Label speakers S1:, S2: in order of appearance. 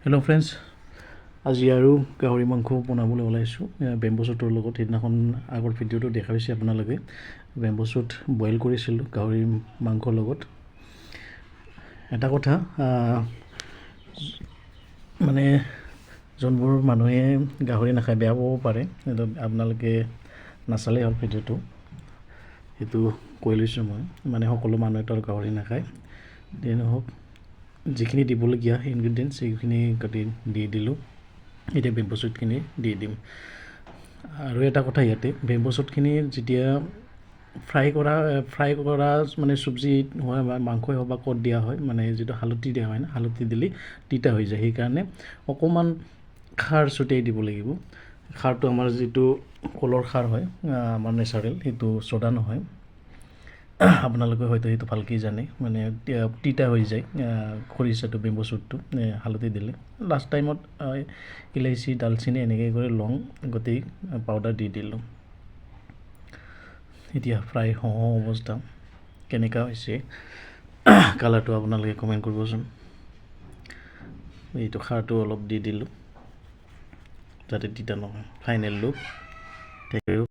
S1: Hello' friends, আজি আৰু গাহৰি মাংস বনাবলৈ ওলাইছোঁ বেম্বো শ্বুটৰ লগত। সেইদিনাখন আগৰ ভিডিঅ'টো দেখা পাইছে আপোনালোকে। বেম্বো শ্বুট বইল কৰিছিলোঁ গাহৰি মাংসৰ লগত। এটা কথা মানে যোনবোৰ মানুহে গাহৰি নাখায় বেয়া পাব পাৰে, সেইটো আপোনালোকে নাচালেই হ'ল ভিডিঅ'টো। সেইটো কৈ লৈছোঁ মই, মানে সকলো মানুহেতো আৰু গাহৰি নাখায়। যি নহওক, যিখিনি দিবলগীয়া ইনগ্ৰিডিয়েণ্টছ সেইখিনি কাটি দি দিলোঁ। এতিয়া বেম্বো শ্বুটখিনি দি দিম। আৰু এটা কথা, ইয়াতে বেম্বো শ্বুটখিনি যেতিয়া ফ্ৰাই কৰা মানে চব্জি হয় বা মাংসই হওক বা ক'ত দিয়া হয়, মানে যিটো হালধি দিয়া হয় না, হালধি দিলে তিতা হৈ যায়। সেইকাৰণে অকণমান খাৰ ছটিয়াই দিব লাগিব। খাৰটো আমাৰ যিটো কলৰ খাৰ হয়, আমাৰ নেচাৰেল, সেইটো ছ'ডা নহয়। আপোনালোকে হয়তো সেইটো ভালকৈ জানে, মানে তিতা হৈ যায় খৰিচাটো, বেম্বো শ্বুটটো হালধি দিলে। লাষ্ট টাইমত ইলাইচি, ডালচেনি এনেকৈ কৰি লং গোটেই পাউডাৰ দি দিলোঁ। এতিয়া ফ্ৰাই হওঁ অৱস্থা কেনেকুৱা হৈছে, কালাৰটো আপোনালোকে কমেণ্ট কৰিবচোন। এইটো খাৰটো অলপ দি দিলোঁ যাতে তিতা নহয়। Final look. Thank U.